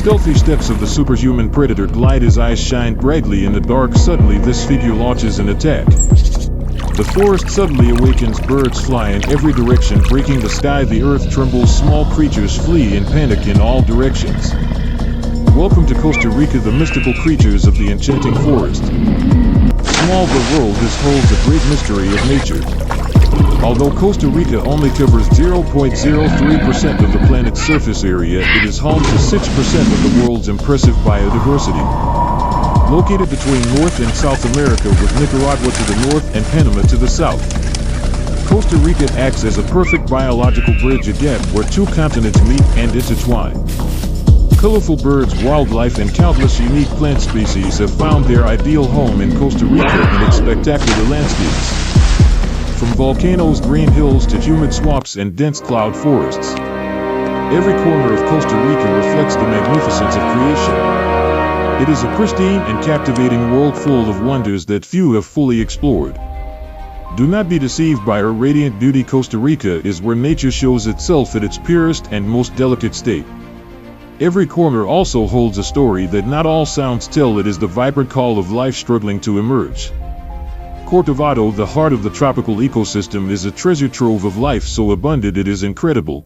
stealthy steps of the superhuman predator glide, his eyes shine brightly in the dark. Suddenly this figure launches an attack. The forest suddenly awakens, birds fly in every direction, breaking the sky. The earth trembles, small creatures flee in panic in all directions. Welcome to Costa Rica, the mystical creatures of the enchanting forest. Small but world, this holds a great mystery of nature. Although Costa Rica only covers 0.03% of the planet's surface area, it is home to 6% of the world's impressive biodiversity. Located between North and South America, with Nicaragua to the north and Panama to the south, Costa Rica acts as a perfect biological bridge, a gap where two continents meet and intertwine. Colorful birds, wildlife, and countless unique plant species have found their ideal home in Costa Rica in its spectacular landscapes. From volcanoes, green hills, to humid swamps and dense cloud forests, every corner of Costa Rica reflects the magnificence of creation. It is a pristine and captivating world full of wonders that few have fully explored. Do not be deceived by her radiant beauty. Costa Rica is where nature shows itself at its purest and most delicate state. Every corner also holds a story that not all sounds tell. It is the vibrant call of life struggling to emerge. Corcovado, the heart of the tropical ecosystem, is a treasure trove of life so abundant it is incredible.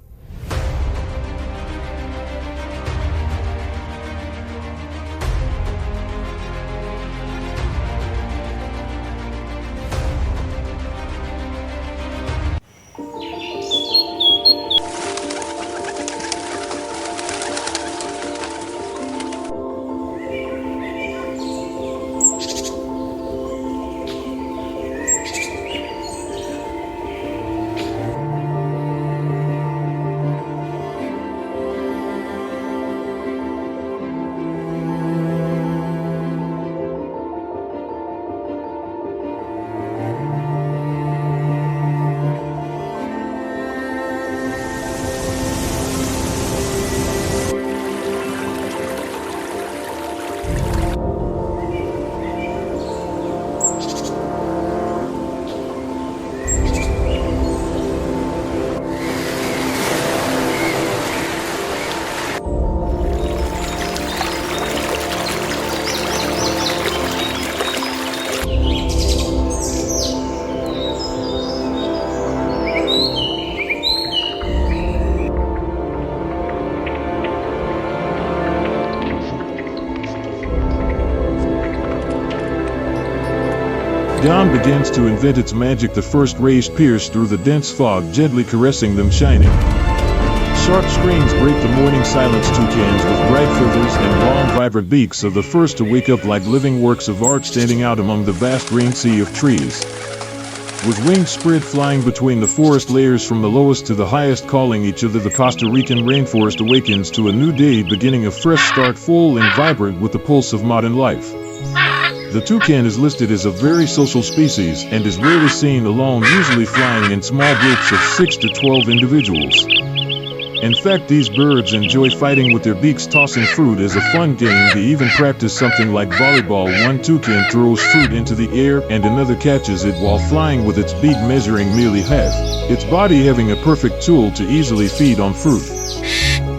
Dawn begins to invent its magic. The first rays pierce through the dense fog, gently caressing them, shining. Sharp screams break the morning silence. Toucans with bright feathers and long, vibrant beaks are the first to wake up like living works of art, standing out among the vast green sea of trees. With wings spread, flying between the forest layers from the lowest to the highest, calling each other, the Costa Rican rainforest awakens to a new day, beginning a fresh start, full and vibrant with the pulse of modern life. The toucan is listed as a very social species and is rarely seen alone, usually flying in small groups of 6 to 12 individuals. In fact, these birds enjoy fighting with their beaks, tossing fruit as a fun game. They even practice something like volleyball. One toucan throws fruit into the air and another catches it while flying, with its beak measuring merely half, its body having a perfect tool to easily feed on fruit.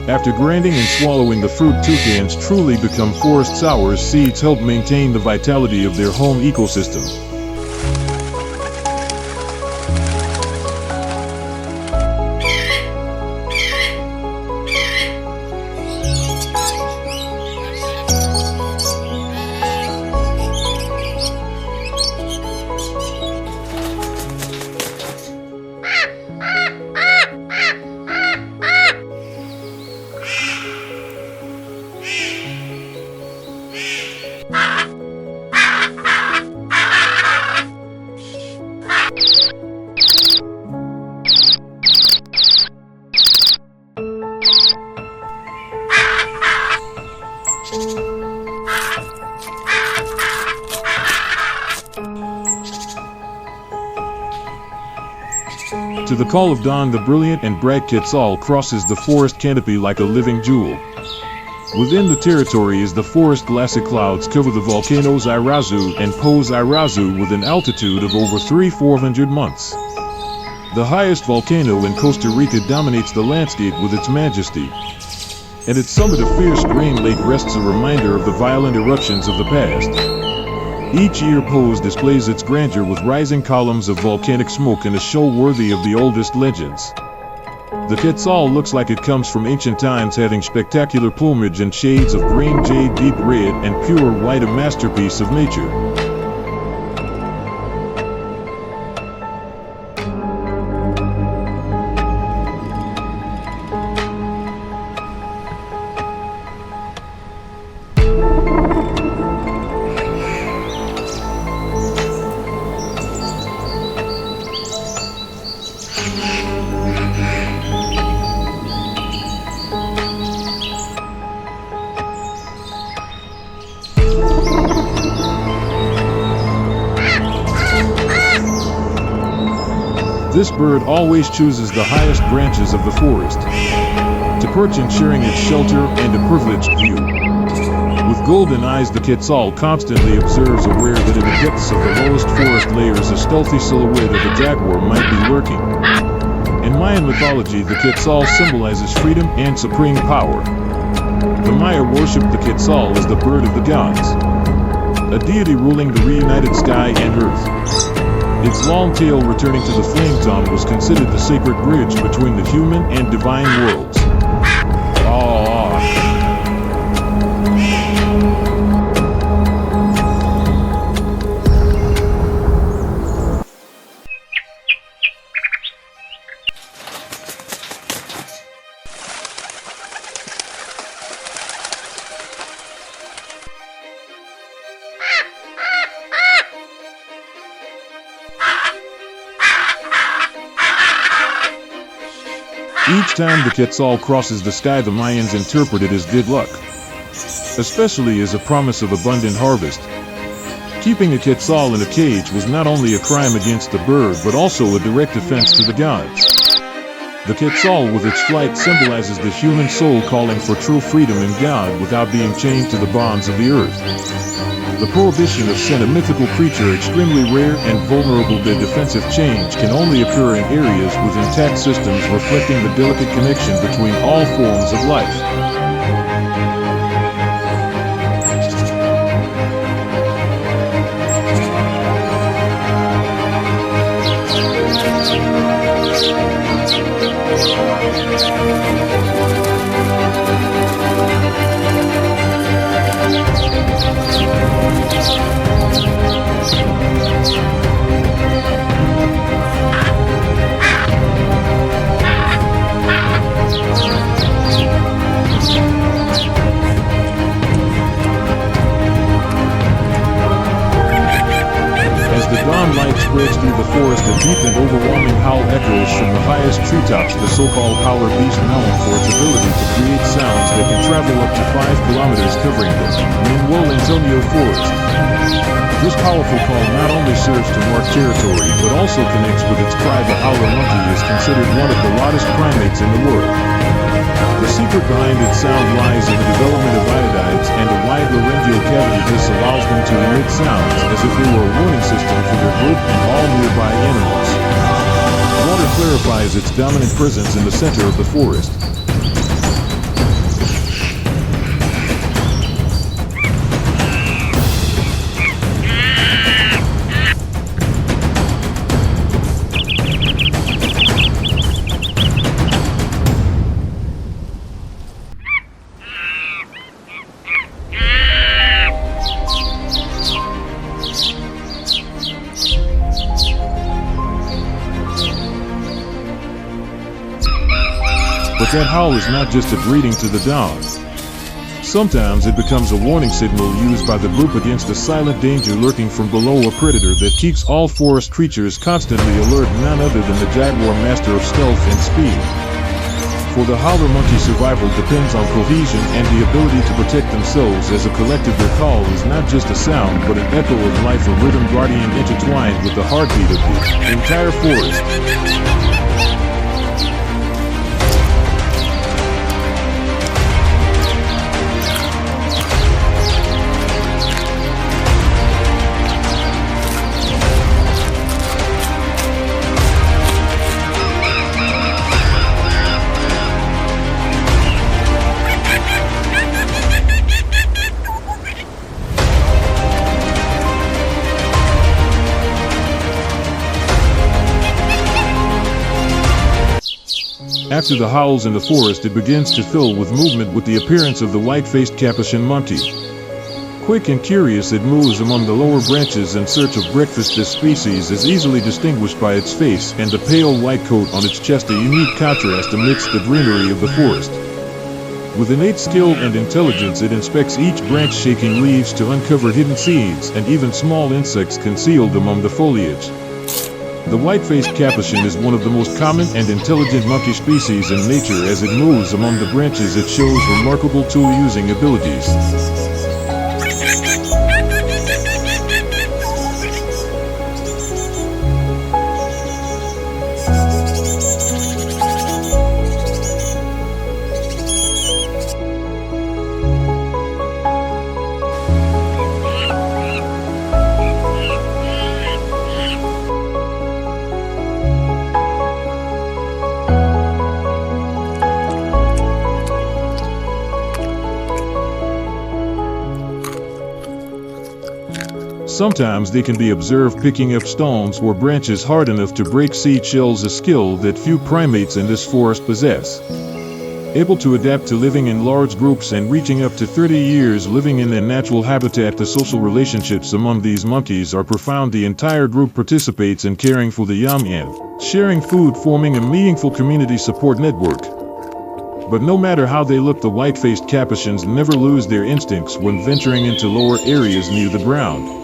After grinding and swallowing the fruit, toucans truly become forest sours. Seeds help maintain the vitality of their home ecosystem. To the call of dawn, the brilliant and bright quetzal crosses the forest canopy like a living jewel. Within the territory is the forest. Glassy clouds cover the volcanoes Irazu and Pose Irazu with an altitude of over 300-400 months. The highest volcano in Costa Rica dominates the landscape with its majesty. and its summit of fierce green lake rests a reminder of the violent eruptions of the past. Each year Pose displays its grandeur with rising columns of volcanic smoke in a show worthy of the oldest legends. The quetzal looks like it comes from ancient times, having spectacular plumage and shades of green jade, deep red, and pure white, a masterpiece of nature. This bird always chooses the highest branches of the forest, capuchin sharing its shelter and a privileged view. With golden eyes, the quetzal constantly observes, aware that in the depths of the lowest forest layers a stealthy silhouette of a jaguar might be lurking. In Mayan mythology, the quetzal symbolizes freedom and supreme power. The Maya worshipped the quetzal as the bird of the gods, a deity ruling the reunited sky and earth. Its long tail returning to the flame tongue was considered the sacred bridge between the human and divine worlds. Each time the quetzal crosses the sky, the Mayans interpret it as good luck, especially as a promise of abundant harvest. Keeping a quetzal in a cage was not only a crime against the bird, but also a direct offense to the gods. The quetzal with its flight symbolizes the human soul calling for true freedom in God without being chained to the bonds of the earth. The prohibition of sin, a mythical creature extremely rare and vulnerable to defensive change, can only occur in areas with intact systems reflecting the delicate connection between all forms of life. Spreads through the forest, a deep and overwhelming howl echoes from the highest treetops, the so-called power beast known for its ability to create sounds that can travel up to 5 kilometers, covering the Antonio Forest. This powerful call not only serves to mark territory, but also connects with its cry. The howler monkey is considered one of the loudest primates in the world. The secret behind its sound lies in the development of iodides and a wide laryngeal cavity. This allows them to emit sounds as if they were a warning system for their group and all nearby animals. Water clarifies its dominant presence in the center of the forest. But that howl is not just a greeting to the dawn. Sometimes it becomes a warning signal used by the group against a silent danger lurking from below, a predator that keeps all forest creatures constantly alert, none other than the jaguar, master of stealth and speed. For the howler monkey, survival depends on cohesion and the ability to protect themselves as a collective. Their call is not just a sound, but an echo of life, a rhythm guardian intertwined with the heartbeat of the entire forest. After the howls in the forest, it begins to fill with movement with the appearance of the white-faced capuchin monkey. Quick and curious, it moves among the lower branches in search of breakfast. This species is easily distinguished by its face and the pale white coat on its chest, a unique contrast amidst the greenery of the forest. With innate skill and intelligence, it inspects each branch, shaking leaves to uncover hidden seeds and even small insects concealed among the foliage. The white-faced capuchin is one of the most common and intelligent monkey species in nature. As it moves among the branches, it shows remarkable tool-using abilities. Sometimes they can be observed picking up stones or branches hard enough to break seed shells, a skill that few primates in this forest possess. Able to adapt to living in large groups and reaching up to 30 years living in their natural habitat, the social relationships among these monkeys are profound. The entire group participates in caring for the young and sharing food, forming a meaningful community support network. But no matter how they look, the white-faced capuchins never lose their instincts when venturing into lower areas near the ground.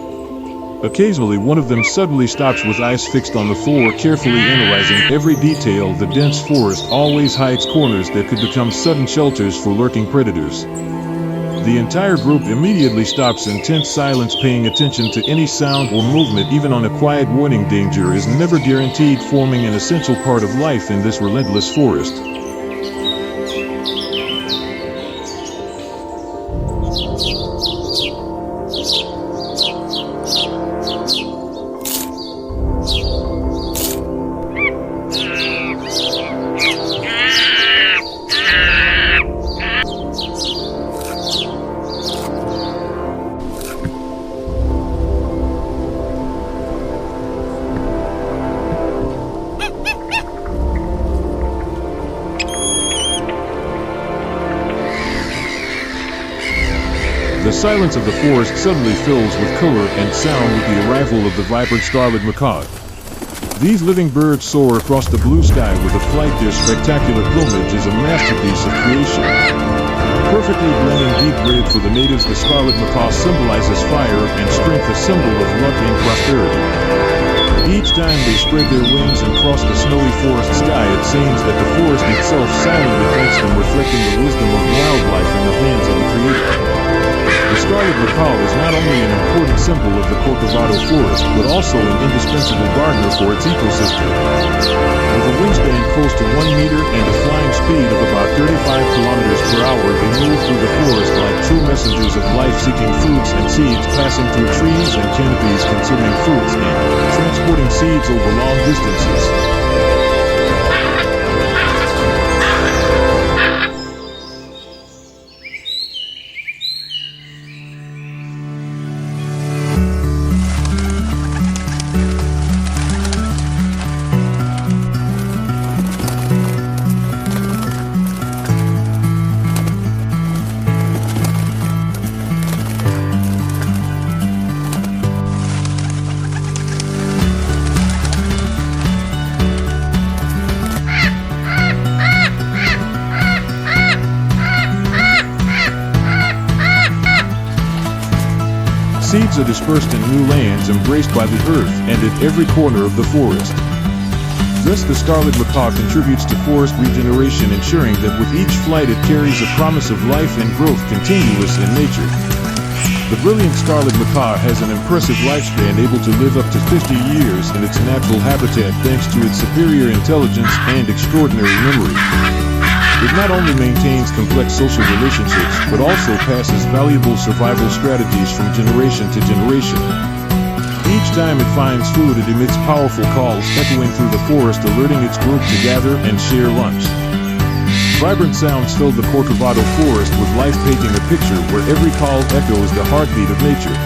Occasionally, one of them suddenly stops with eyes fixed on the floor, carefully analyzing every detail. The dense forest always hides corners that could become sudden shelters for lurking predators. The entire group immediately stops in tense silence, paying attention to any sound or movement, even on a quiet warning. Danger is never guaranteed, forming an essential part of life in this relentless forest. The silence of the forest suddenly fills with color and sound with the arrival of the vibrant scarlet macaw. These living birds soar across the blue sky with a flight. Their spectacular plumage is a masterpiece of creation. Perfectly blending deep red for the natives, the scarlet macaw symbolizes fire and strength, a symbol of luck and prosperity. Each time they spread their wings and cross the snowy forest sky, it seems that the forest itself silently thanks them, reflecting the wisdom of wildlife in the hands of the Creator. The scarlet macaw is not only an important symbol of the Corcovado forest, but also an indispensable gardener for its ecosystem. With a wingspan close to 1 meter and a flying speed of about 35 kilometers per hour, they move through the forest like true messengers of life, seeking fruits and seeds, passing through trees and canopies, consuming fruits and transporting seeds over long distances. Seeds are dispersed in new lands, embraced by the earth, and at every corner of the forest. Thus, the scarlet macaw contributes to forest regeneration, ensuring that with each flight it carries a promise of life and growth continuous in nature. The brilliant scarlet macaw has an impressive lifespan, able to live up to 50 years in its natural habitat thanks to its superior intelligence and extraordinary memory. It not only maintains complex social relationships, but also passes valuable survival strategies from generation to generation. Each time it finds food, it emits powerful calls, echoing through the forest, alerting its group to gather and share lunch. Vibrant sounds fill the Corcovado forest, with life painting a picture where every call echoes the heartbeat of nature.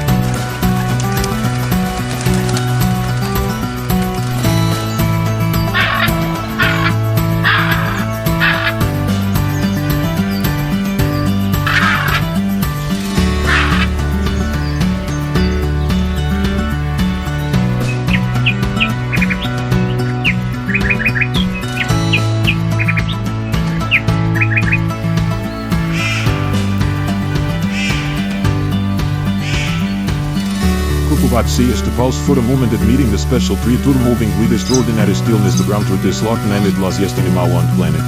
watch see is to pause for a moment at meeting the special creature moving with extraordinary stillness the ground truth is locked and it lost yesterday my one planet.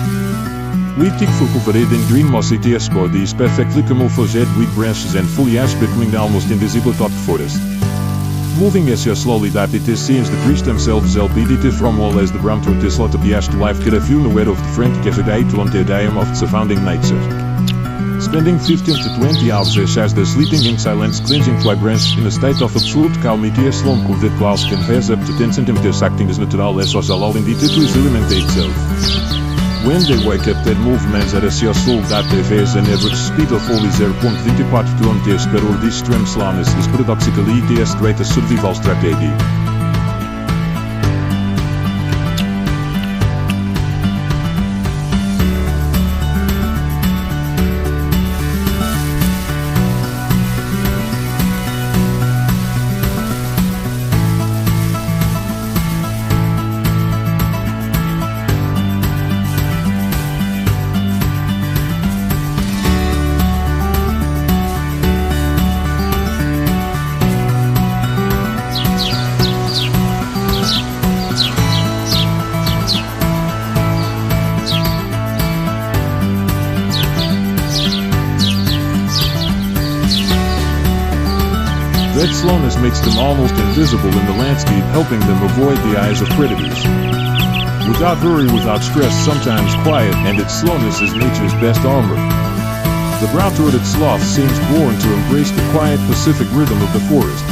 We take for covered in green mossy score these perfectly camouflaged with branches and foliage becoming the almost invisible top forest. Moving as you slowly that it seems the trees themselves LPDT from all as the ground truth is lot of to life get a few nowhere of the friend cavity to on the diam of the surrounding night sir. Spending 15 to 20 hours as the sleeping in silence cleansing to a branch in a state of absolute calmity as long as that clouds can rise up to 10 centimeters acting as natural as was allowing it to eliminate itself. When they wake up that movements at a sea soul that they face an average speed of only 0.24 km per hour this extreme slowness is paradoxically the greatest survival strategy. That slowness makes them almost invisible in the landscape, helping them avoid the eyes of predators. Without hurry, without stress, sometimes quiet, and its slowness is nature's best armor. The brown-throated sloth seems born to embrace the quiet Pacific rhythm of the forest.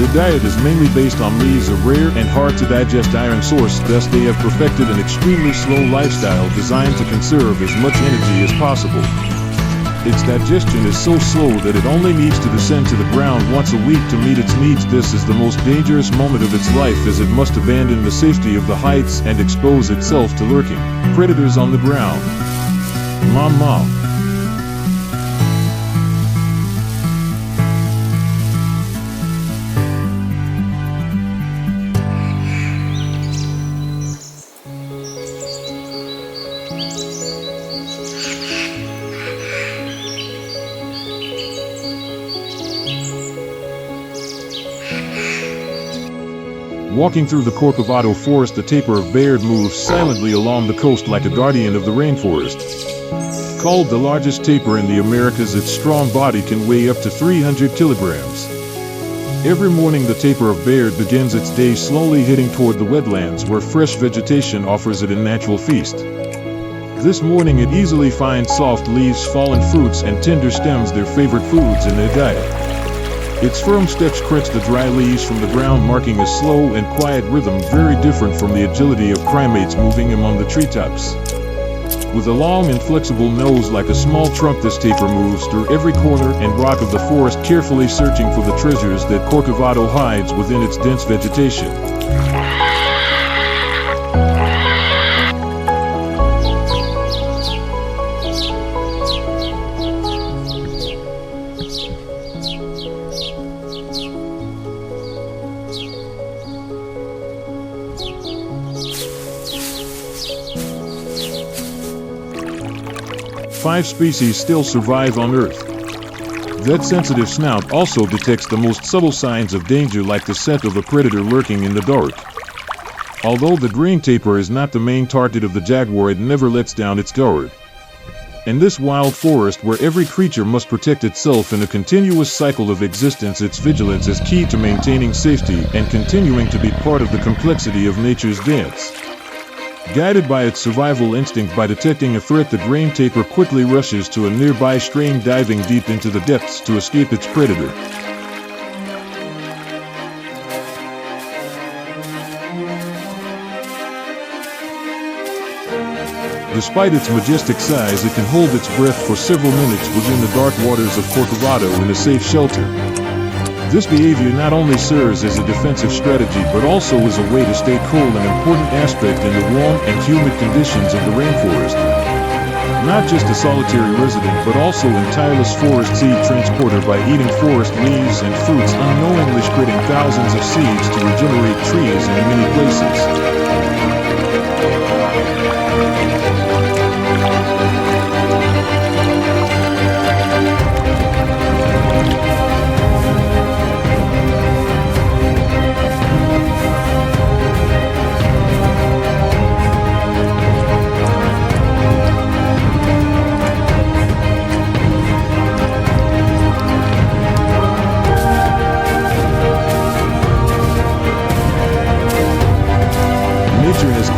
Their diet is mainly based on leaves, a rare and hard-to-digest iron source, thus they have perfected an extremely slow lifestyle designed to conserve as much energy as possible. Its digestion is so slow that it only needs to descend to the ground once a week to meet its needs. This is the most dangerous moment of its life as it must abandon the safety of the heights and expose itself to lurking predators on the ground. Mom. Walking through the Corcovado forest, the tapir of Baird moves silently along the coast like a guardian of the rainforest. Called the largest tapir in the Americas, its strong body can weigh up to 300 kilograms. Every morning the tapir of Baird begins its day slowly heading toward the wetlands where fresh vegetation offers it a natural feast. This morning it easily finds soft leaves, fallen fruits, and tender stems, their favorite foods in their diet. Its firm steps crunch the dry leaves from the ground, marking a slow and quiet rhythm very different from the agility of primates moving among the treetops. With a long and flexible nose like a small trunk, this tapir moves through every corner and rock of the forest, carefully searching for the treasures that Corcovado hides within its dense vegetation. Five species still survive on Earth. That sensitive snout also detects the most subtle signs of danger, like the scent of a predator lurking in the dark. Although the green tapir is not the main target of the jaguar, it never lets down its guard. In this wild forest where every creature must protect itself in a continuous cycle of existence, its vigilance is key to maintaining safety and continuing to be part of the complexity of nature's dance. Guided by its survival instinct, by detecting a threat, the green tapir quickly rushes to a nearby stream, diving deep into the depths to escape its predator. Despite its majestic size, it can hold its breath for several minutes within the dark waters of Corcovado in a safe shelter. This behavior not only serves as a defensive strategy but also is a way to stay cool, an important aspect in the warm and humid conditions of the rainforest. Not just a solitary resident but also a tireless forest seed transporter, by eating forest leaves and fruits, unknowingly spreading thousands of seeds to regenerate trees in many places.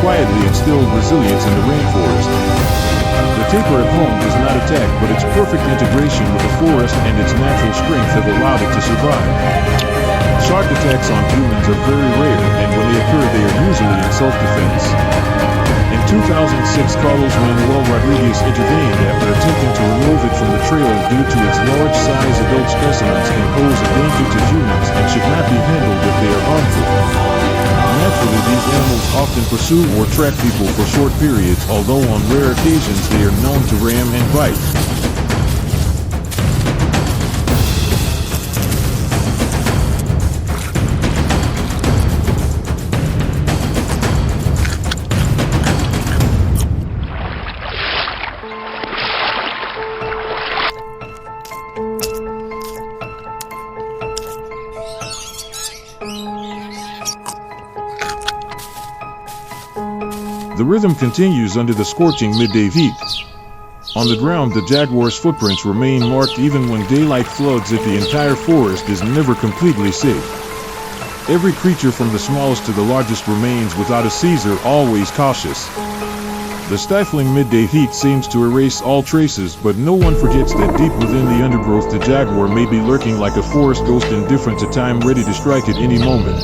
quietly instilled resilience in the rainforest. The tapir at home does not attack, but its perfect integration with the forest and its natural strength have allowed it to survive. Shark attacks on humans are very rare, and when they occur they are usually in self-defense. In 2006, Carlos Manuel Rodriguez intervened after attempting to remove it from the trail due to its large size. Adult specimens can pose a danger to humans and should not be handled if they are harmful. Naturally, these animals often pursue or track people for short periods, although on rare occasions they are known to ram and bite. The rhythm continues under the scorching midday heat. On the ground, the jaguar's footprints remain marked even when daylight floods it. The entire forest is never completely safe. Every creature from the smallest to the largest remains without a Caesar, always cautious. The stifling midday heat seems to erase all traces, but no one forgets that deep within the undergrowth the jaguar may be lurking like a forest ghost, indifferent to time, ready to strike at any moment.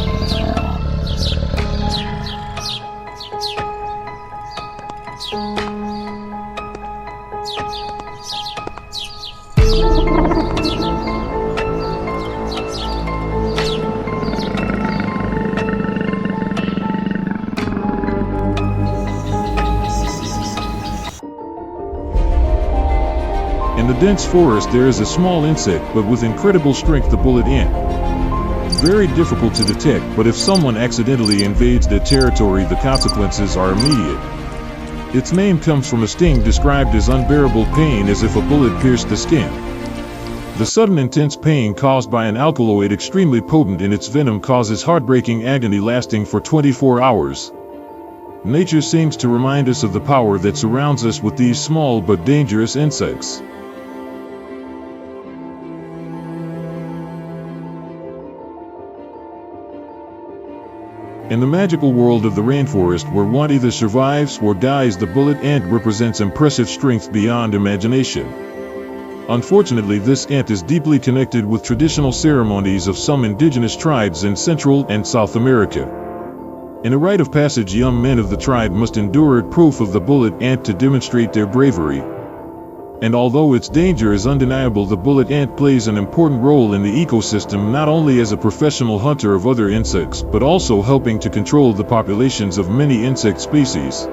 In the dense forest there is a small insect, but with incredible strength, the bullet ant. Very difficult to detect, but if someone accidentally invades their territory, the consequences are immediate. Its name comes from a sting described as unbearable pain, as if a bullet pierced the skin. The sudden intense pain caused by an alkaloid extremely potent in its venom causes heartbreaking agony lasting for 24 hours. Nature seems to remind us of the power that surrounds us with these small but dangerous insects. In the magical world of the rainforest, where one either survives or dies, the bullet ant represents impressive strength beyond imagination. Unfortunately, this ant is deeply connected with traditional ceremonies of some indigenous tribes in Central and South America. In a rite of passage, young men of the tribe must endure proof of the bullet ant to demonstrate their bravery. And although its danger is undeniable, the bullet ant plays an important role in the ecosystem, not only as a professional hunter of other insects, but also helping to control the populations of many insect species.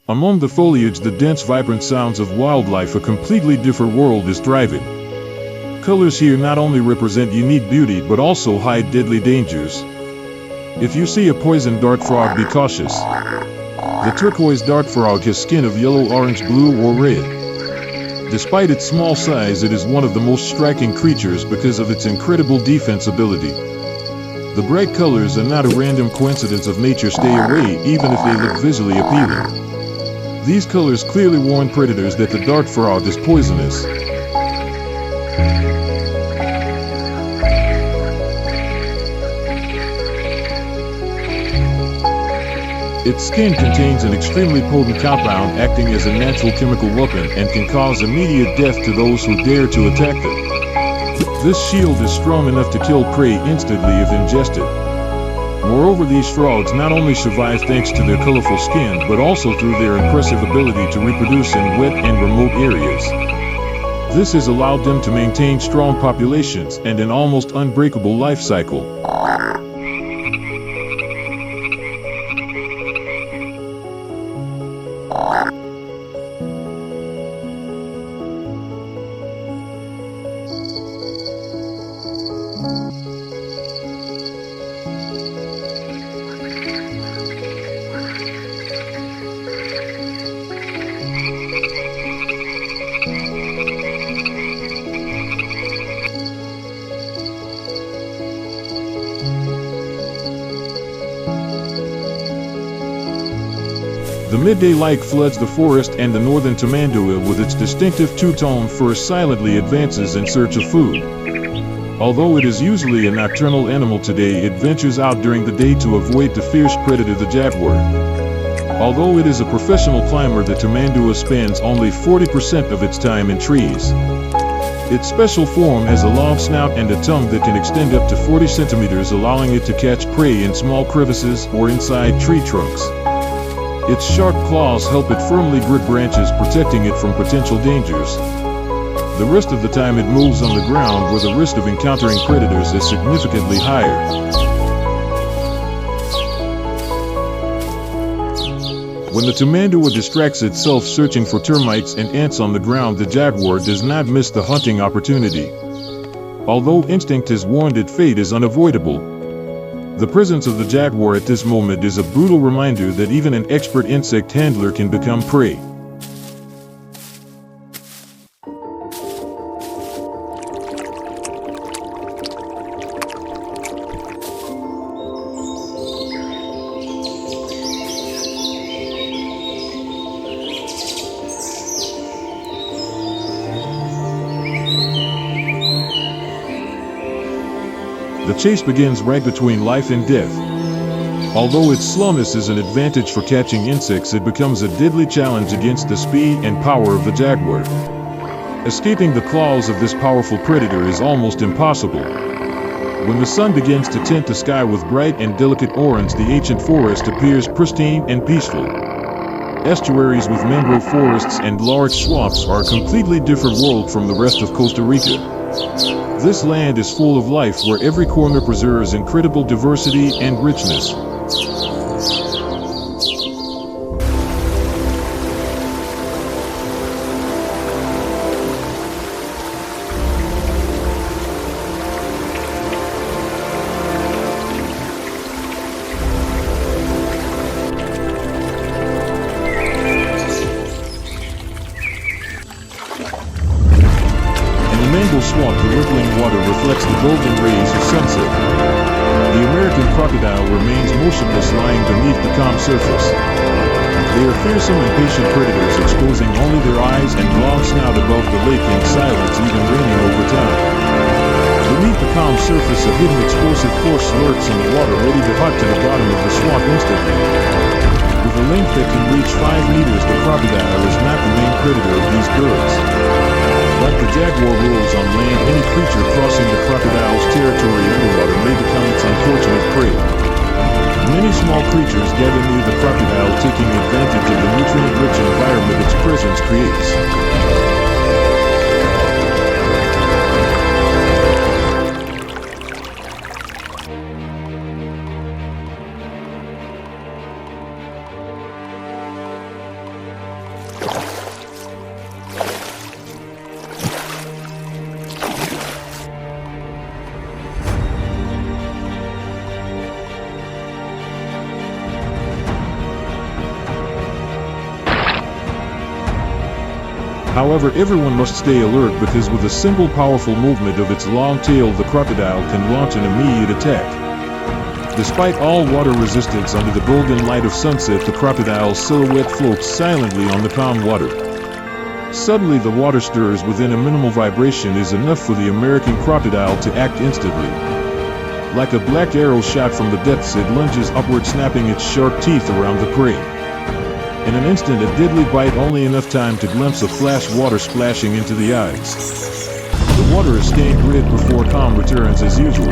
Among the foliage, the dense, vibrant sounds of wildlife, a completely different world is thriving. Colors here not only represent unique beauty, but also hide deadly dangers. If you see a poison dart frog, be cautious. The turquoise dart frog has skin of yellow, orange, blue, or red. Despite its small size, it is one of the most striking creatures because of its incredible defense ability. The bright colors are not a random coincidence of nature. Stay away, even if they look visually appealing. These colors clearly warn predators that the dart frog is poisonous. Its skin contains an extremely potent compound acting as a natural chemical weapon and can cause immediate death to those who dare to attack them. This shield is strong enough to kill prey instantly if ingested. Moreover, these frogs not only survive thanks to their colorful skin, but also through their impressive ability to reproduce in wet and remote areas. This has allowed them to maintain strong populations and an almost unbreakable life cycle. The midday light floods the forest, and the northern tamanduá with its distinctive two-tone fur silently advances in search of food. Although it is usually a nocturnal animal today, it ventures out during the day to avoid the fierce predator the jaguar. Although it is a professional climber, the tamanduá spends only 40% of its time in trees. Its special form has a long snout and a tongue that can extend up to 40 centimeters, allowing it to catch prey in small crevices or inside tree trunks. Its sharp claws help it firmly grip branches, protecting it from potential dangers. The rest of the time it moves on the ground, where the risk of encountering predators is significantly higher. When the tamanduá distracts itself searching for termites and ants on the ground, the jaguar does not miss the hunting opportunity. Although instinct has warned it, fate is unavoidable. The presence of the jaguar at this moment is a brutal reminder that even an expert insect handler can become prey. The chase begins right between life and death. Although its slowness is an advantage for catching insects, it becomes a deadly challenge against the speed and power of the jaguar. Escaping the claws of this powerful predator is almost impossible. When the sun begins to tint the sky with bright and delicate orange, the ancient forest appears pristine and peaceful. Estuaries with mangrove forests and large swamps are a completely different world from the rest of Costa Rica. This land is full of life, where every corner preserves incredible diversity and richness. Swamp, the rippling water reflects the golden rays of sunset. The American crocodile remains motionless, lying beneath the calm surface. They are fearsome and patient predators, exposing only their eyes and long snout above the lake in silence, even raining over time. Beneath the calm surface, a hidden explosive force lurks in the water, ready to hut to the bottom of the swamp instantly. With a length that can reach 5 meters, the crocodile is not the main predator of these birds. Like the jaguar rules on land, any creature crossing the crocodile's territory underwater may become its unfortunate prey. Many small creatures gather near the crocodile, taking advantage of the nutrient-rich environment its presence creates. However, everyone must stay alert, because with a simple powerful movement of its long tail, the crocodile can launch an immediate attack. Despite all water resistance, under the golden light of sunset, the crocodile's silhouette floats silently on the calm water. Suddenly, the water stirs. Within a minimal vibration is enough for the American crocodile to act instantly. Like a black arrow shot from the depths, it lunges upward, snapping its sharp teeth around the prey. In an instant, a deadly bite, only enough time to glimpse a flash, water splashing into the eyes. The water is stained red before calm returns as usual.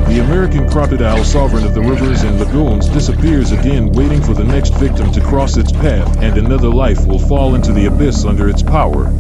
The American crocodile, sovereign of the rivers and lagoons, disappears again, waiting for the next victim to cross its path, and another life will fall into the abyss under its power.